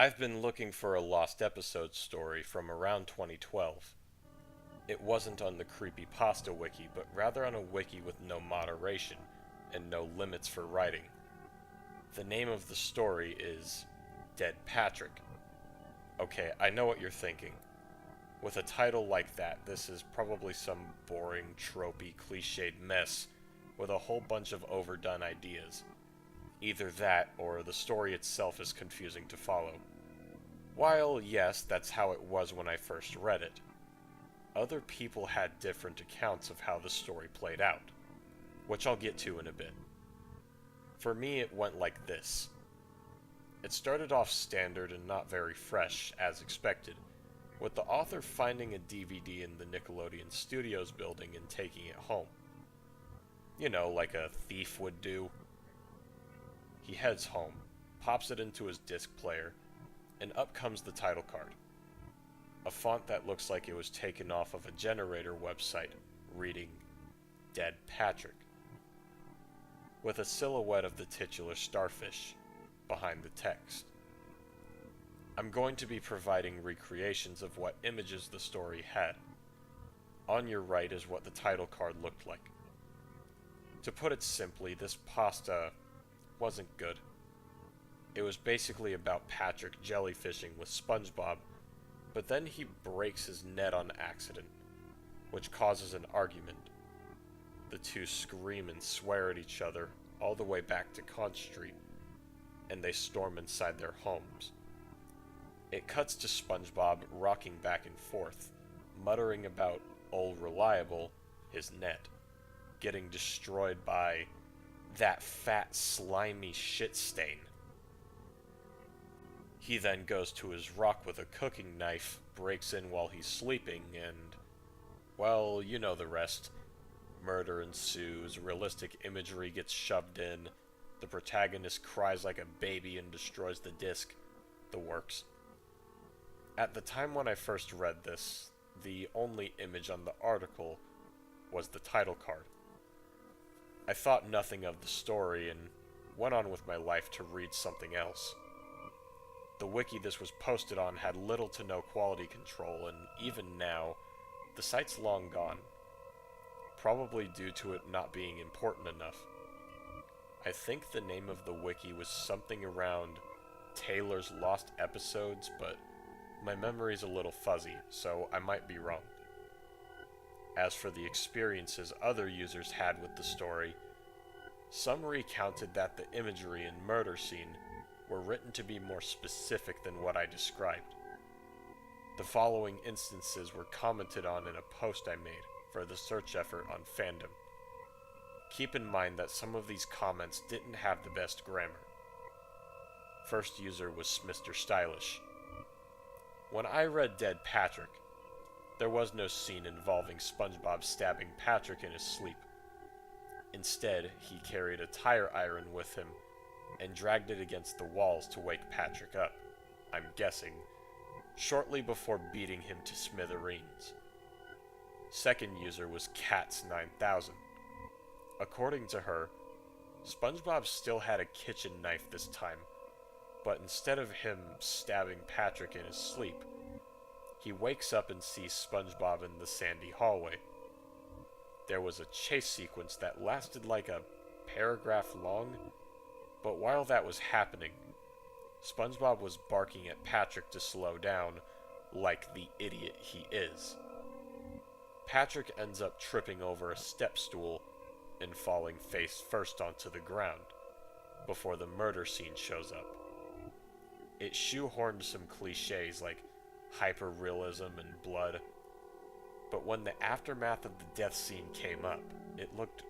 I've been looking for a lost episode story from around 2012. It wasn't on the Creepypasta wiki, but rather on a wiki with no moderation and no limits for writing. The name of the story is Dead Patrick. Okay, I know what you're thinking. With a title like that, this is probably some boring, tropey, cliched mess with a whole bunch of overdone ideas. Either that, or the story itself is confusing to follow. While, yes, that's how it was when I first read it, other people had different accounts of how the story played out, which I'll get to in a bit. For me, it went like this. It started off standard and not very fresh, as expected, with the author finding a DVD in the Nickelodeon Studios building and taking it home. You know, like a thief would do. He heads home, pops it into his disc player, and up comes the title card. A font that looks like it was taken off of a generator website, reading Dead Patrick, with a silhouette of the titular starfish behind the text. I'm going to be providing recreations of what images the story had. On your right is what the title card looked like. To put it simply, this pasta wasn't good. It was basically about Patrick jellyfishing with SpongeBob, but then he breaks his net on accident, which causes an argument. The two scream and swear at each other all the way back to Conch Street, and they storm inside their homes. It cuts to SpongeBob rocking back and forth, muttering about old reliable, his net, getting destroyed by that fat slimy shit stain. He then goes to his rock with a cooking knife, breaks in while he's sleeping, and, well, you know the rest. Murder ensues, realistic imagery gets shoved in, the protagonist cries like a baby and destroys the disc. The works. At the time when I first read this, the only image on the article was the title card. I thought nothing of the story and went on with my life to read something else. The wiki this was posted on had little to no quality control, and even now, the site's long gone. Probably due to it not being important enough. I think the name of the wiki was something around Taylor's Lost Episodes, but my memory's a little fuzzy, so I might be wrong. As for the experiences other users had with the story, some recounted that the imagery and murder scene were written to be more specific than what I described. The following instances were commented on in a post I made for the search effort on fandom. Keep in mind that some of these comments didn't have the best grammar. First user was Mr. Stylish. When I read Dead Patrick, there was no scene involving SpongeBob stabbing Patrick in his sleep. Instead, he carried a tire iron with him and dragged it against the walls to wake Patrick up, I'm guessing, shortly before beating him to smithereens. Second user was Cats9000. According to her, SpongeBob still had a kitchen knife this time, but instead of him stabbing Patrick in his sleep, he wakes up and sees SpongeBob in the sandy hallway. There was a chase sequence that lasted like a paragraph long, but while that was happening, SpongeBob was barking at Patrick to slow down, like the idiot he is. Patrick ends up tripping over a step stool and falling face first onto the ground, before the murder scene shows up. It shoehorned some cliches like hyperrealism and blood, but when the aftermath of the death scene came up, it looked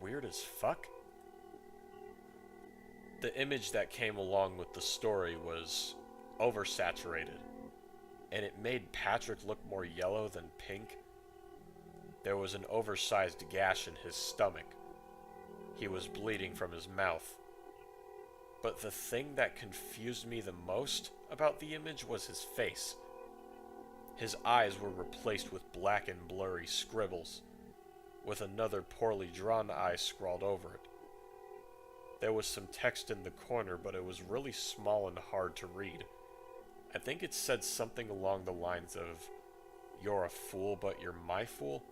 weird as fuck. The image that came along with the story was oversaturated, and it made Patrick look more yellow than pink. There was an oversized gash in his stomach. He was bleeding from his mouth. But the thing that confused me the most about the image was his face. His eyes were replaced with black and blurry scribbles, with another poorly drawn eye scrawled over it. There was some text in the corner, but it was really small and hard to read, I think it said something along the lines of, "You're a fool, but you're my fool."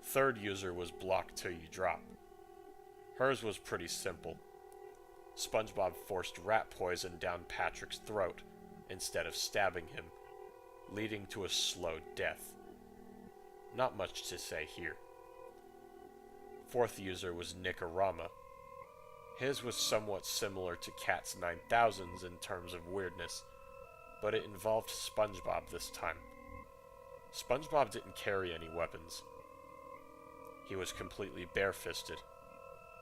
Third user was blocked till you drop. Hers was pretty simple. SpongeBob forced rat poison down Patrick's throat instead of stabbing him, leading to a slow death. Not much to say here. Fourth user was Nikorama. His was somewhat similar to Cat's 9000's in terms of weirdness, but it involved SpongeBob this time. SpongeBob didn't carry any weapons. He was completely barefisted,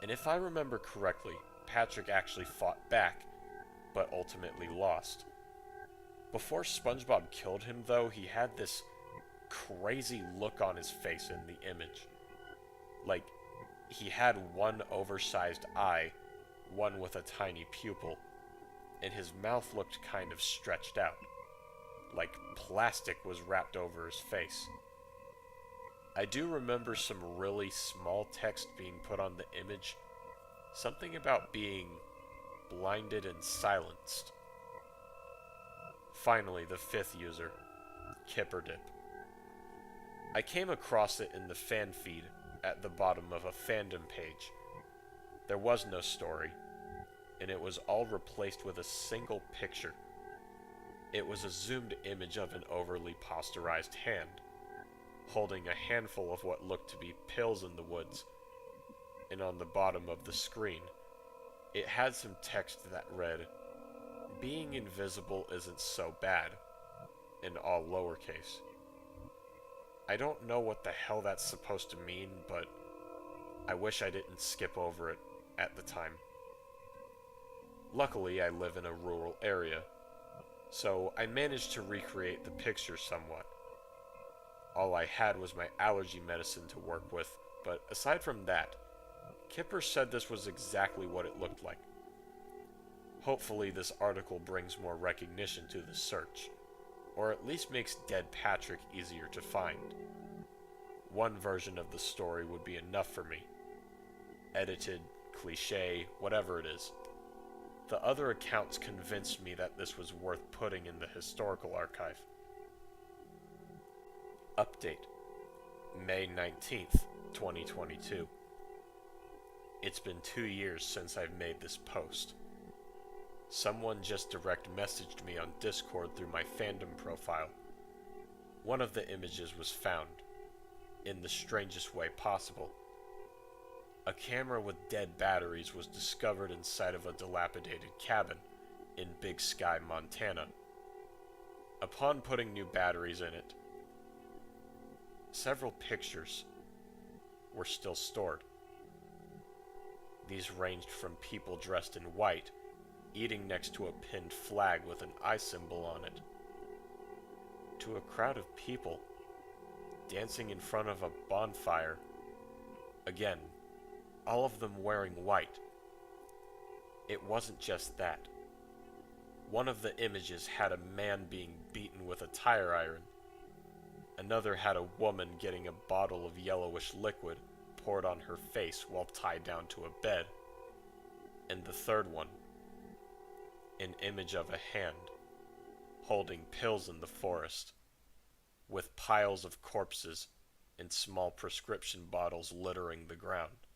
and if I remember correctly, Patrick actually fought back, but ultimately lost. Before SpongeBob killed him, though, he had this crazy look on his face in the image. Like, he had one oversized eye, one with a tiny pupil, and his mouth looked kind of stretched out, like plastic was wrapped over his face. I do remember some really small text being put on the image, something about being blinded and silenced. Finally, the fifth user, Kipperdip. I came across it in the fan feed at the bottom of a fandom page. There was no story, and it was all replaced with a single picture. It was a zoomed image of an overly posterized hand, holding a handful of what looked to be pills in the woods, and on the bottom of the screen, it had some text that read, "Being invisible isn't so bad," in all lowercase. I don't know what the hell that's supposed to mean, but I wish I didn't skip over it at the time. Luckily, I live in a rural area, so I managed to recreate the picture somewhat. All I had was my allergy medicine to work with, but aside from that, Kipper said this was exactly what it looked like. Hopefully this article brings more recognition to the search, or at least makes dead Patrick easier to find. One version of the story would be enough for me. Edited, cliché, whatever it is. The other accounts convinced me that this was worth putting in the historical archive. Update. May 19th, 2022. It's been 2 years since I've made this post. Someone just direct messaged me on Discord through my fandom profile. One of the images was found, in the strangest way possible. A camera with dead batteries was discovered inside of a dilapidated cabin in Big Sky, Montana. Upon putting new batteries in it, several pictures were still stored. These ranged from people dressed in white, eating next to a pinned flag with an eye symbol on it, to a crowd of people dancing in front of a bonfire, again, all of them wearing white. It wasn't just that. One of the images had a man being beaten with a tire iron. Another had a woman getting a bottle of yellowish liquid poured on her face while tied down to a bed. And the third one, an image of a hand holding pills in the forest, with piles of corpses and small prescription bottles littering the ground.